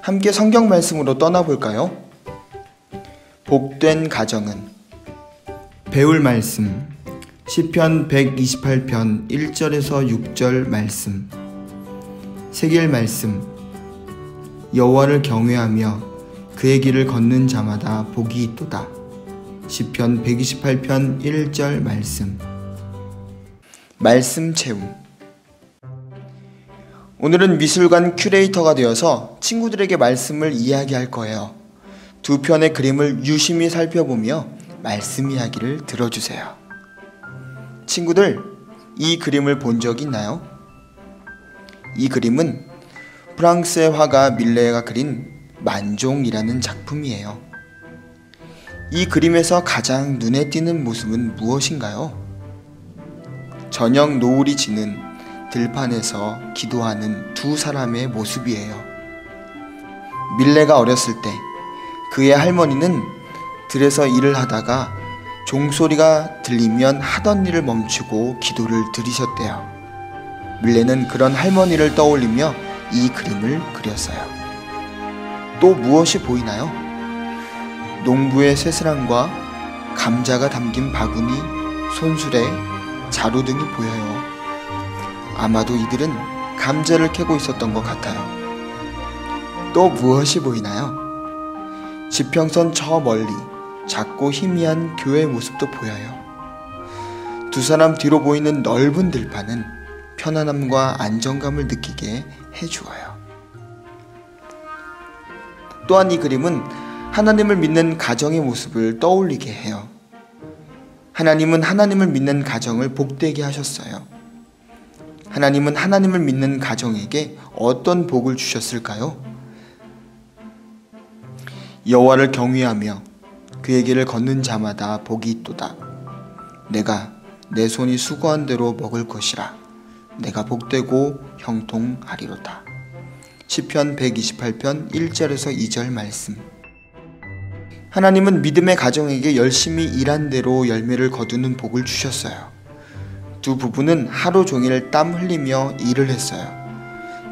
함께 성경 말씀으로 떠나볼까요? 복된 가정은 배울 말씀 시편 128편 1절에서 6절 말씀. 새길 말씀. 여호와를 경외하며 그의 길을 걷는 자마다 복이 있도다. 시편 128편 1절 말씀. 말씀 채움. 오늘은 미술관 큐레이터가 되어서 친구들에게 말씀을 이야기할 거예요. 두 편의 그림을 유심히 살펴보며 말씀 이야기를 들어주세요. 친구들, 이 그림을 본 적 있나요? 이 그림은 프랑스의 화가 밀레가 그린 만종이라는 작품이에요. 이 그림에서 가장 눈에 띄는 모습은 무엇인가요? 저녁 노을이 지는 들판에서 기도하는 두 사람의 모습이에요. 밀레가 어렸을 때 그의 할머니는 들에서 일을 하다가 종소리가 들리면 하던 일을 멈추고 기도를 드리셨대요. 밀레는 그런 할머니를 떠올리며 이 그림을 그렸어요. 또 무엇이 보이나요? 농부의 쇠스랑과 감자가 담긴 바구니, 손수레, 자루 등이 보여요. 아마도 이들은 감자를 캐고 있었던 것 같아요. 또 무엇이 보이나요? 지평선 저 멀리 작고 희미한 교회의 모습도 보여요. 두 사람 뒤로 보이는 넓은 들판은 편안함과 안정감을 느끼게 해주어요. 또한 이 그림은 하나님을 믿는 가정의 모습을 떠올리게 해요. 하나님은 하나님을 믿는 가정을 복되게 하셨어요. 하나님은 하나님을 믿는 가정에게 어떤 복을 주셨을까요? 여호와를 경외하며 그의 길을 걷는 자마다 복이 있도다. 내가 내 손이 수고한 대로 먹을 것이라. 내가 복되고 형통하리로다. 시편 128편 1절에서 2절 말씀. 하나님은 믿음의 가정에게 열심히 일한 대로 열매를 거두는 복을 주셨어요. 두 부부는 하루 종일 땀 흘리며 일을 했어요.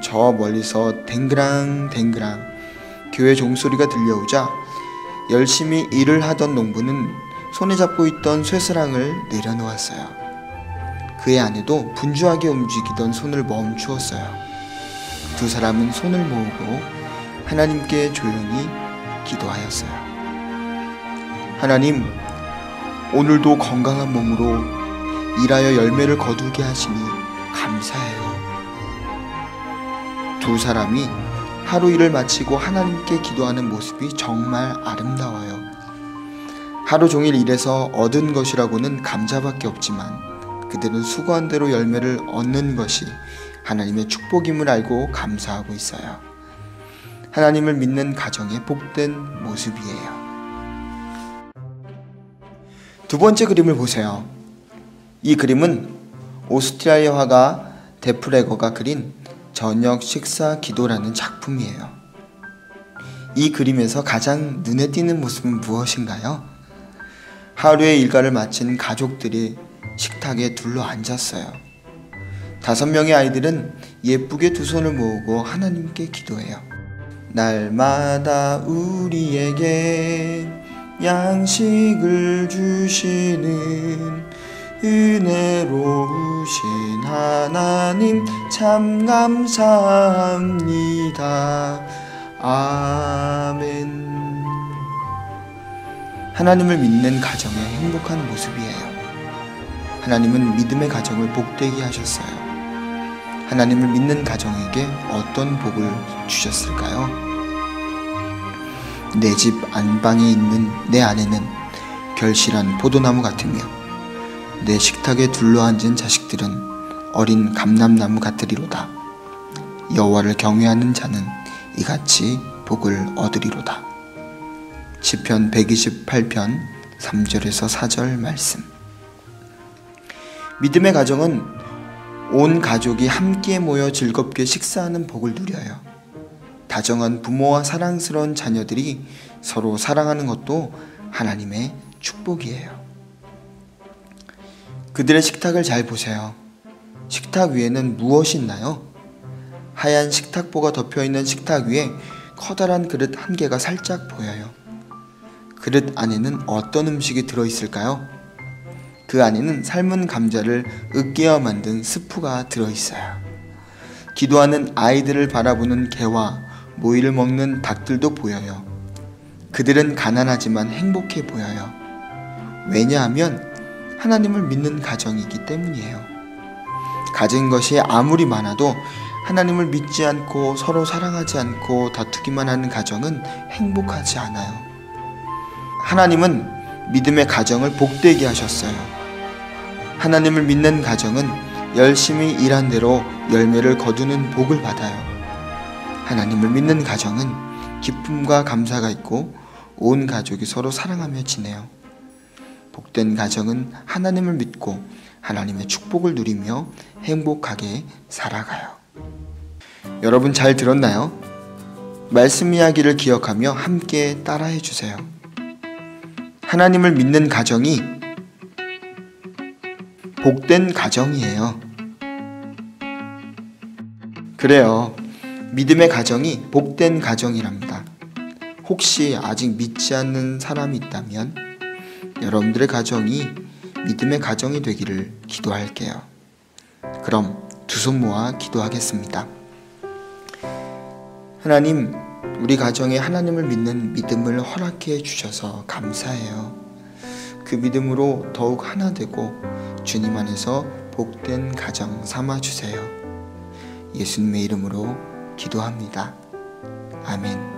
저 멀리서 댕그랑댕그랑 교회 종소리가 들려오자 열심히 일을 하던 농부는 손에 잡고 있던 쇠스랑을 내려놓았어요. 그의 아내도 분주하게 움직이던 손을 멈추었어요. 두 사람은 손을 모으고 하나님께 조용히 기도하였어요. 하나님, 오늘도 건강한 몸으로 일하여 열매를 거두게 하시니 감사해요. 두 사람이 하루 일을 마치고 하나님께 기도하는 모습이 정말 아름다워요. 하루 종일 일해서 얻은 것이라고는 감자밖에 없지만 그들은 수고한 대로 열매를 얻는 것이 하나님의 축복임을 알고 감사하고 있어요. 하나님을 믿는 가정의 복된 모습이에요. 두 번째 그림을 보세요. 이 그림은 오스트리아의 화가 데프레거가 그린 저녁 식사 기도라는 작품이에요. 이 그림에서 가장 눈에 띄는 모습은 무엇인가요? 하루의 일과를 마친 가족들이 식탁에 둘러 앉았어요. 5명의 아이들은 예쁘게 두 손을 모으고 하나님께 기도해요. 날마다 우리에게 양식을 주시는 은혜로우신 하나님 참 감사합니다. 아멘. 하나님을 믿는 가정의 행복한 모습이에요. 하나님은 믿음의 가정을 복되게 하셨어요. 하나님을 믿는 가정에게 어떤 복을 주셨을까요? 내 집 안방에 있는 내 아내는 결실한 포도나무 같으며 내 식탁에 둘러앉은 자식들은 어린 감람나무 같으리로다. 여호와를 경외하는 자는 이같이 복을 얻으리로다. 시편 128편 3절에서 4절 말씀. 믿음의 가정은 온 가족이 함께 모여 즐겁게 식사하는 복을 누려요. 다정한 부모와 사랑스러운 자녀들이 서로 사랑하는 것도 하나님의 축복이에요. 그들의 식탁을 잘 보세요. 식탁 위에는 무엇이 있나요? 하얀 식탁보가 덮여있는 식탁 위에 커다란 그릇 한 개가 살짝 보여요. 그릇 안에는 어떤 음식이 들어있을까요? 그 안에는 삶은 감자를 으깨어 만든 스프가 들어있어요. 기도하는 아이들을 바라보는 개와 모이를 먹는 닭들도 보여요. 그들은 가난하지만 행복해 보여요. 왜냐하면 하나님을 믿는 가정이기 때문이에요. 가진 것이 아무리 많아도 하나님을 믿지 않고 서로 사랑하지 않고 다투기만 하는 가정은 행복하지 않아요. 하나님은 믿음의 가정을 복되게 하셨어요. 하나님을 믿는 가정은 열심히 일한 대로 열매를 거두는 복을 받아요. 하나님을 믿는 가정은 기쁨과 감사가 있고 온 가족이 서로 사랑하며 지내요. 복된 가정은 하나님을 믿고 하나님의 축복을 누리며 행복하게 살아가요. 여러분 잘 들었나요? 말씀 이야기를 기억하며 함께 따라해 주세요. 하나님을 믿는 가정이 복된 가정이에요. 그래요. 믿음의 가정이 복된 가정이랍니다. 혹시 아직 믿지 않는 사람이 있다면 여러분들의 가정이 믿음의 가정이 되기를 기도할게요. 그럼 두 손 모아 기도하겠습니다. 하나님, 우리 가정에 하나님을 믿는 믿음을 허락해 주셔서 감사해요. 그 믿음으로 더욱 하나 되고 주님 안에서 복된 가정 삼아주세요. 예수님의 이름으로 기도합니다. 아멘.